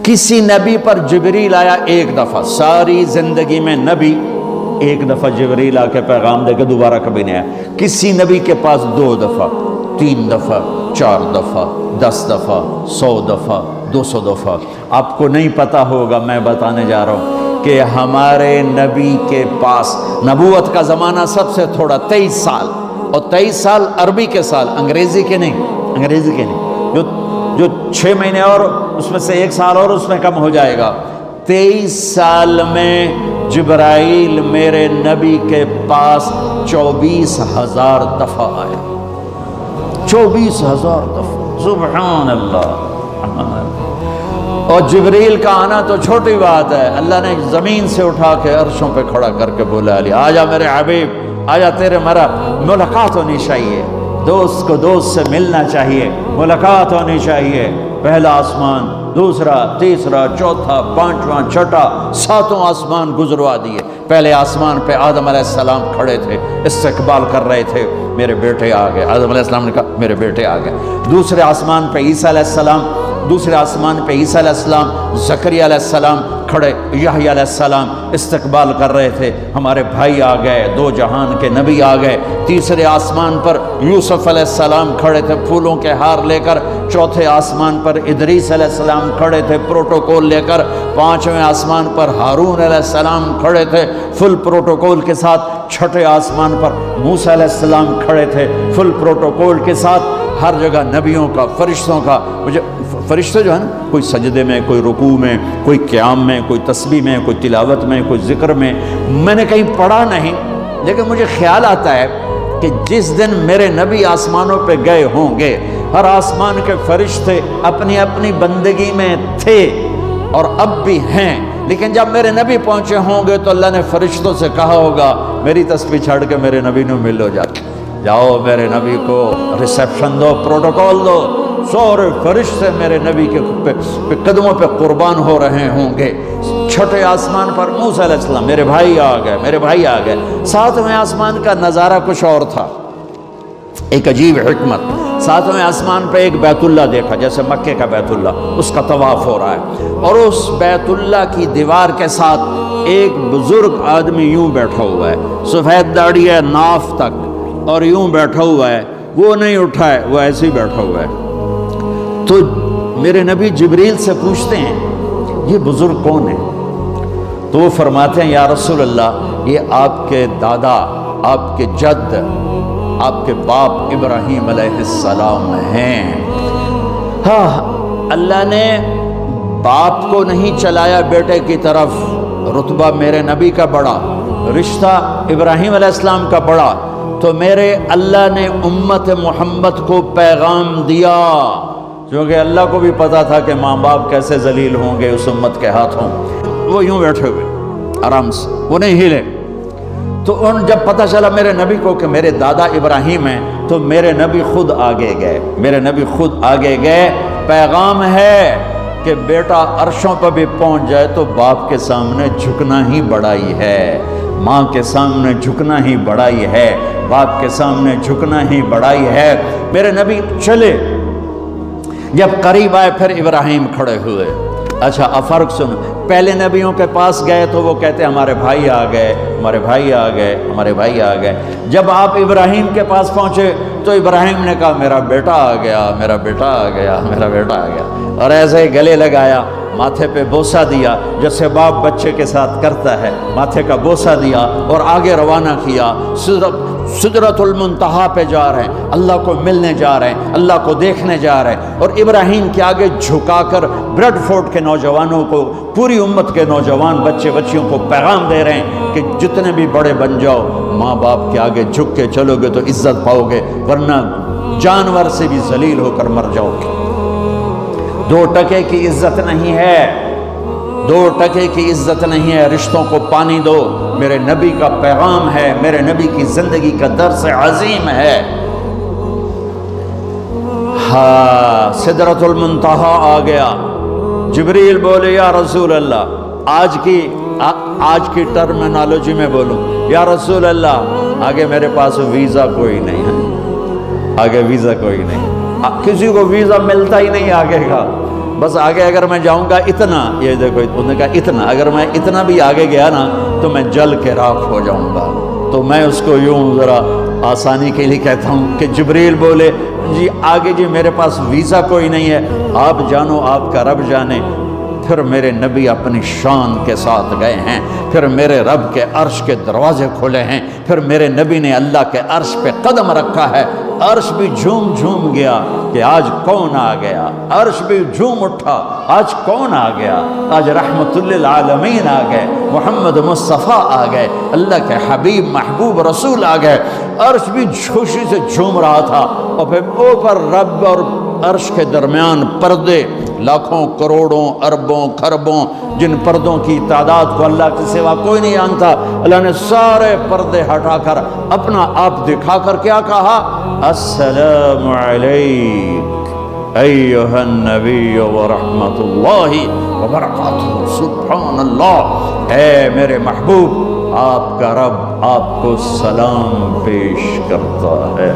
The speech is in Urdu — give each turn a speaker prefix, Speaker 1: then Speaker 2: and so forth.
Speaker 1: کسی نبی پر جبریل آیا ایک دفعہ، ساری زندگی میں نبی ایک دفعہ جبریل آ کے پیغام دے کے دوبارہ کبھی نہیں آیا۔ کسی نبی کے پاس 2 دفعہ، 3 دفعہ، 4 دفعہ، 10 دفعہ، 100 دفعہ، 200 دفعہ۔ آپ کو نہیں پتا ہوگا، میں بتانے جا رہا ہوں کہ ہمارے نبی کے پاس نبوت کا زمانہ سب سے تھوڑا 23 سال، اور 23 سال عربی کے سال، انگریزی کے نہیں، انگریزی کے نہیں، جو 6 مہینے اور اس میں سے 1 سال اور اس میں کم ہو جائے گا۔ 23 سال میں جبرائیل میرے نبی کے پاس 24,000 دفعہ آیا، 24,000 دفعہ، سبحان اللہ۔ اور جبریل کا آنا تو چھوٹی بات ہے، اللہ نے زمین سے اٹھا کے عرشوں پہ کھڑا کر کے بولا علی آجا میرے حبیب، آجا تیرے مرا ملاقات ہونی چاہیے، دوست کو دوست سے ملنا چاہیے، ملاقات ہونی چاہیے۔ پہلا آسمان، دوسرا، تیسرا، چوتھا، پانچواں، چھٹا، 7واں آسمان گزروا دیے۔ پہلے آسمان پہ آدم علیہ السلام کھڑے تھے، استقبال کر رہے تھے، میرے بیٹے آ گئے۔ آدم علیہ السلام نے کہا میرے بیٹے آ گئے۔ دوسرے آسمان پہ عیسیٰ علیہ السلام، دوسرے آسمان پہ عیسیٰ علیہ السلام، زکریا علیہ السلام کھڑے، یحییٰ علیہ السلام استقبال کر رہے تھے، ہمارے بھائی آ گئے، 2 جہان کے نبی آ گئے۔ تیسرے آسمان پر یوسف علیہ السلام کھڑے تھے پھولوں کے ہار لے کر۔ چوتھے آسمان پر ادریس علیہ السلام کھڑے تھے پروٹوکول لے کر۔ 5ویں آسمان پر ہارون علیہ السلام کھڑے تھے فل پروٹوکول کے ساتھ۔ چھٹے آسمان پر موسیٰ علیہ السلام کھڑے تھے فل پروٹوکول کے ساتھ۔ ہر جگہ نبیوں کا، فرشتوں کا، مجھے فرشتے جو ہے نا، کوئی سجدے میں، کوئی رکوع میں، کوئی قیام میں، کوئی تسبیح میں، کوئی تلاوت میں، کوئی ذکر میں، میں نے کہیں پڑھا نہیں، لیکن مجھے خیال آتا ہے کہ جس دن میرے نبی آسمانوں پہ گئے ہوں گے، ہر آسمان کے فرشتے اپنی اپنی بندگی میں تھے اور اب بھی ہیں، لیکن جب میرے نبی پہنچے ہوں گے تو اللہ نے فرشتوں سے کہا ہوگا میری تسبیح چھڑ کے میرے نبی نے ملو، جاؤ میرے نبی کو ریسیپشن دو، پروٹوکول دو۔ سارے فرشتے میرے نبی کے قدموں پہ قربان ہو رہے ہوں گے۔ چھٹے آسمان پر موسیٰ علیہ السلام، میرے بھائی آ گئے، میرے بھائی آ گئے۔ 7ویں آسمان کا نظارہ کچھ اور تھا، ایک عجیب حکمت۔ 7ویں آسمان پہ ایک بیت اللہ دیکھا، جیسے مکے کا بیت اللہ، اس کا طواف ہو رہا ہے، اور اس بیت اللہ کی دیوار کے ساتھ ایک بزرگ آدمی یوں بیٹھا ہوا ہے، سفید داڑھی ہے ناف تک، اور یوں بیٹھا ہوا ہے، وہ نہیں اٹھا ہے، وہ ایسے ہی بیٹھا ہوا ہے۔ تو میرے نبی جبریل سے پوچھتے ہیں یہ بزرگ کون ہے؟ تو وہ فرماتے ہیں یا رسول اللہ یہ آپ کے دادا، آپ کے جد، آپ کے باپ ابراہیم علیہ السلام ہیں۔ ہاں، اللہ نے باپ کو نہیں چلایا بیٹے کی طرف، رتبہ میرے نبی کا بڑا، رشتہ ابراہیم علیہ السلام کا بڑا، تو میرے اللہ نے امت محمد کو پیغام دیا، کیونکہ اللہ کو بھی پتا تھا کہ ماں باپ کیسے ذلیل ہوں گے اس امت کے ہاتھوں۔ وہ یوں بیٹھے ہوئے آرام سے، وہ نہیں ہلے۔ تو ان جب پتہ چلا میرے نبی کو کہ میرے دادا ابراہیم ہیں، تو میرے نبی خود آگے گئے، میرے نبی خود آگے گئے۔ پیغام ہے کہ بیٹا عرشوں پر بھی پہنچ جائے تو باپ کے سامنے جھکنا ہی بڑائی ہے، ماں کے سامنے جھکنا ہی بڑائی ہے، باپ کے سامنے جھکنا ہی بڑائی ہے۔ میرے نبی چلے، جب قریب آئے پھر ابراہیم کھڑے ہوئے۔ اچھا اب فرق سن، پہلے نبیوں کے پاس گئے تو وہ کہتے ہمارے بھائی آ گئے، ہمارے بھائی آ گئے، ہمارے بھائی آ گئے۔ جب آپ ابراہیم کے پاس پہنچے تو ابراہیم نے کہا میرا بیٹا آ گیا، میرا بیٹا آ گیا، میرا بیٹا آ گیا، اور ایسے ہی گلے لگایا، ماتھے پہ بوسہ دیا، جیسے باپ بچے کے ساتھ کرتا ہے، ماتھے کا بوسہ دیا اور آگے روانہ کیا۔ سدرۃ المنتہا پہ جا رہے ہیں، اللہ کو ملنے جا رہے ہیں، اللہ کو دیکھنے جا رہے ہیں، اور ابراہیم کے آگے جھکا کر بریڈ فورٹ کے نوجوانوں کو، پوری امت کے نوجوان بچے بچیوں کو پیغام دے رہے ہیں کہ جتنے بھی بڑے بن جاؤ، ماں باپ کے آگے جھک کے چلو گے تو عزت پاؤ گے، ورنہ جانور سے بھی ذلیل ہو کر مر جاؤ گے۔ 2 ٹکے کی عزت نہیں ہے، 2 ٹکے کی عزت نہیں ہے، رشتوں کو پانی دو۔ میرے نبی کا پیغام ہے، میرے نبی کی زندگی کا درس عظیم ہے۔ ہاں، سدرۃ المنتہا آ گیا، جبریل بولے یا رسول اللہ، آج کی ٹرمینالوجی میں بولوں، یا رسول اللہ آگے میرے پاس ویزا کوئی نہیں ہے، آگے ویزا کوئی نہیں، کسی کو ویزا ملتا ہی نہیں آگے کا، بس آگے اگر میں جاؤں گا اتنا، یہ دیکھو انہوں نے کہا اتنا، اگر میں اتنا بھی آگے گیا نا تو میں جل کے راکھ ہو جاؤں گا۔ تو میں اس کو یوں ذرا آسانی کے لیے کہتا ہوں کہ جبریل بولے جی آگے جی میرے پاس ویزا کوئی نہیں ہے، آپ جانو آپ کا رب جانے۔ پھر میرے نبی اپنی شان کے ساتھ گئے ہیں، پھر میرے رب کے عرش کے دروازے کھلے ہیں، پھر میرے نبی نے اللہ کے عرش پہ قدم رکھا ہے، عرش بھی جھوم جھوم گیا کہ آج کون آ گیا، عرش بھی جھوم اٹھا آج کون آ گیا، آج رحمت للعالمین آ گئے، محمد مصطفیٰ آ گئے، اللہ کے حبیب محبوب رسول آ گئے۔ عرش بھی خوشی سے جھوم رہا تھا، اور پھر اوپر رب اور عرش کے درمیان پردے، لاکھوں کروڑوں اربوں خربوں، جن پردوں کی تعداد کو اللہ کے سوا کوئی نہیں جانتا، اللہ نے سارے پردے ہٹا کر اپنا آپ دکھا کر کیا کہا، السلام علیک ایھا النبی ورحمۃ اللہ وبرکاتہ۔ سبحان اللہ، اے میرے محبوب، آپ کا رب آپ کو سلام پیش کرتا ہے۔